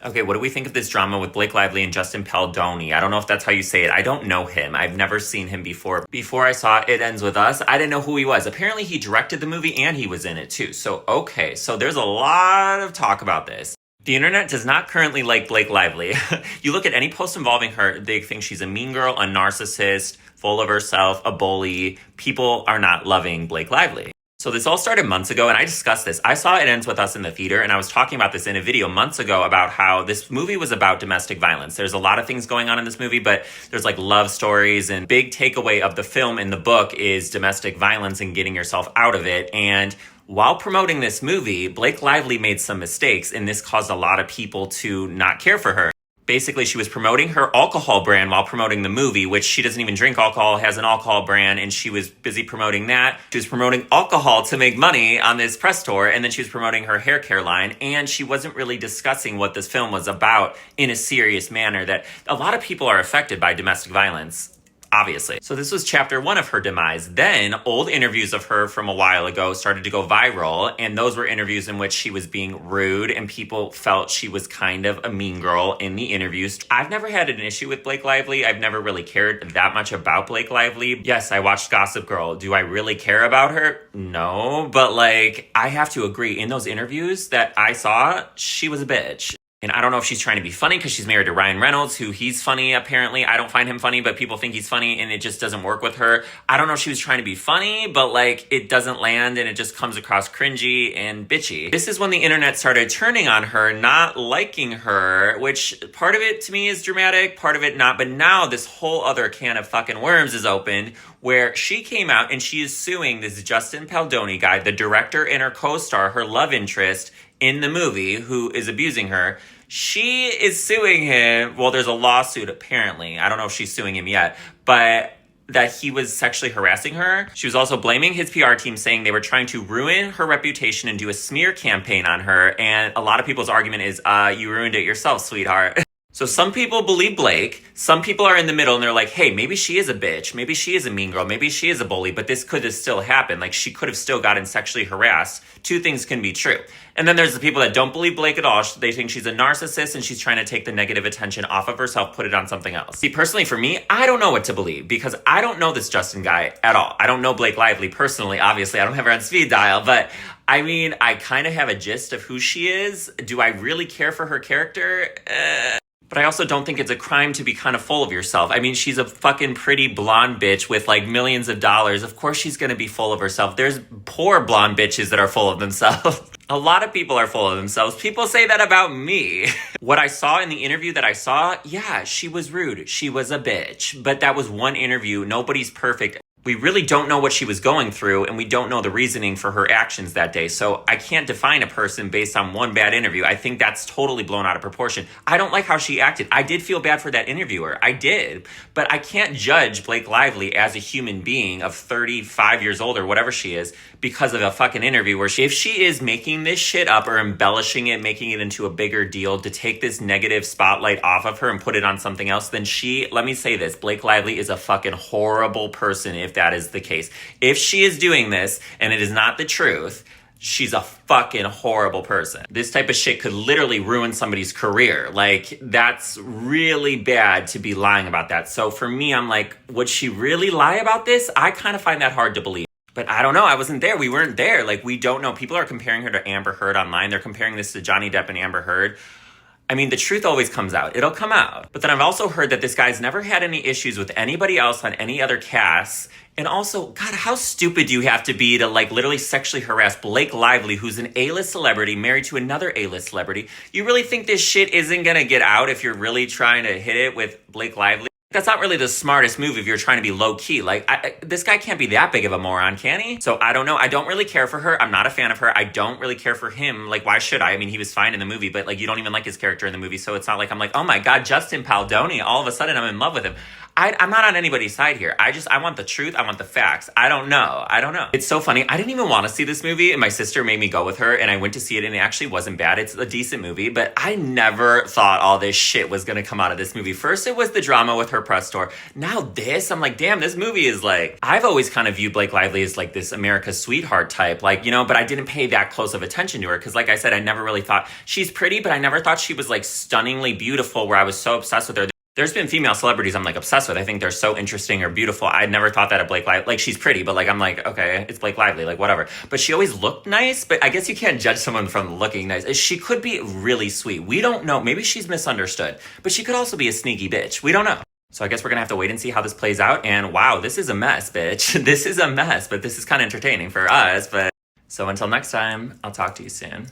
Okay, what do we think of this drama with Blake Lively and Justin Paldoni? I don't know if that's how you say it. I don't know him. I've never seen him before. Before I saw It Ends With Us, I didn't know who he was. Apparently, he directed the movie and he was in it too. So, okay, so there's a lot of talk about this. The internet does not currently like Blake Lively. You look at any post involving her, they think she's a mean girl, a narcissist, full of herself, a bully. People are not loving Blake Lively. So this all started months ago, and I discussed this. I saw It Ends With Us in the theater, and I was talking about this in a video months ago about how this movie was about domestic violence. There's a lot of things going on in this movie, but there's like love stories, and big takeaway of the film and the book is domestic violence and getting yourself out of it. And while promoting this movie, Blake Lively made some mistakes, and this caused a lot of people to not care for her. Basically, she was promoting her alcohol brand while promoting the movie, which she doesn't even drink alcohol, has an alcohol brand, and she was busy promoting that. She was promoting alcohol to make money on this press tour, and then she was promoting her hair care line, and she wasn't really discussing what this film was about in a serious manner, that a lot of people are affected by domestic violence. Obviously. So this was chapter 1 of her demise. Then old interviews of her from a while ago started to go viral, and those were interviews in which she was being rude and people felt she was kind of a mean girl in the interviews. I've never had an issue with Blake Lively. I've never really cared that much about Blake Lively. Yes, I watched Gossip Girl. Do I really care about her? No, but I have to agree, in those interviews that I saw, she was a bitch. And I don't know if she's trying to be funny because she's married to Ryan Reynolds, who he's funny, apparently. I don't find him funny, but people think he's funny, and it just doesn't work with her. I don't know if she was trying to be funny, but it doesn't land, and it just comes across cringy and bitchy. This is when the internet started turning on her, not liking her, which part of it to me is dramatic, part of it not. But now this whole other can of fucking worms is opened, where she came out and she is suing this Justin Paldoni guy, the director and her co-star, her love interest in the movie, who is abusing her. She is suing him. Well, there's a lawsuit, apparently. I don't know if she's suing him yet, but that he was sexually harassing her. She was also blaming his PR team, saying they were trying to ruin her reputation and do a smear campaign on her. And a lot of people's argument is, you ruined it yourself, sweetheart. So some people believe Blake, some people are in the middle and they're like, hey, maybe she is a bitch, maybe she is a mean girl, maybe she is a bully, but this could have still happened. She could have still gotten sexually harassed. Two things can be true. And then there's the people that don't believe Blake at all. They think she's a narcissist and she's trying to take the negative attention off of herself, put it on something else. See, personally for me, I don't know what to believe because I don't know this Justin guy at all. I don't know Blake Lively personally, obviously. I don't have her on speed dial, but I kind of have a gist of who she is. Do I really care for her character? But I also don't think it's a crime to be kind of full of yourself. She's a fucking pretty blonde bitch with millions of dollars. Of course she's gonna be full of herself. There's poor blonde bitches that are full of themselves. A lot of people are full of themselves. People say that about me. What I saw in the interview that I saw, yeah, she was rude. She was a bitch. But that was one interview. Nobody's perfect. We really don't know what she was going through, and we don't know the reasoning for her actions that day. So I can't define a person based on one bad interview. I think that's totally blown out of proportion. I don't like how she acted. I did feel bad for that interviewer. I did. But I can't judge Blake Lively as a human being of 35 years old or whatever she is because of a fucking interview where if she is making this shit up or embellishing it, making it into a bigger deal to take this negative spotlight off of her and put it on something else, then let me say this, Blake Lively is a fucking horrible person if that is the case. If she is doing this and it is not the truth, she's a fucking horrible person. This type of shit could literally ruin somebody's career. That's really bad to be lying about that. So for me, I'm like, would she really lie about this? I kind of find that hard to believe. But I don't know. I wasn't there. We weren't there. We don't know. People are comparing her to Amber Heard online. They're comparing this to Johnny Depp and Amber Heard. The truth always comes out. It'll come out. But then I've also heard that this guy's never had any issues with anybody else on any other casts. And also, God, how stupid do you have to be to literally sexually harass Blake Lively, who's an A-list celebrity married to another A-list celebrity? You really think this shit isn't gonna get out if you're really trying to hit it with Blake Lively? That's not really the smartest move if you're trying to be low-key. This guy can't be that big of a moron, can he? So I don't know. I don't really care for her. I'm not a fan of her. I don't really care for him. Why should I? He was fine in the movie, but you don't even like his character in the movie. So it's not I'm like, oh my God, Justin Paldoni. All of a sudden I'm in love with him. I'm not on anybody's side here. I want the truth. I want the facts. I don't know. It's so funny. I didn't even want to see this movie, and my sister made me go with her, and I went to see it, and it actually wasn't bad. It's a decent movie, but I never thought all this shit was going to come out of this movie. First, it was the drama with her press tour. Now this, I'm like, damn, this movie is like, I've always kind of viewed Blake Lively as like this America's sweetheart type, like, you know, but I didn't pay that close of attention to her because, like I said, I never really thought she's pretty, but I never thought she was like stunningly beautiful where I was so obsessed with her. There's been female celebrities I'm like obsessed with. I think they're so interesting or beautiful. I never thought that of Blake Lively. Like, she's pretty, but like, I'm like, okay, it's Blake Lively, like whatever. But she always looked nice, but I guess you can't judge someone from looking nice. She could be really sweet. We don't know. Maybe she's misunderstood, but she could also be a sneaky bitch. We don't know. So I guess we're gonna have to wait and see how this plays out. And wow, this is a mess, bitch. This is a mess, but this is kind of entertaining for us. But so until next time, I'll talk to you soon.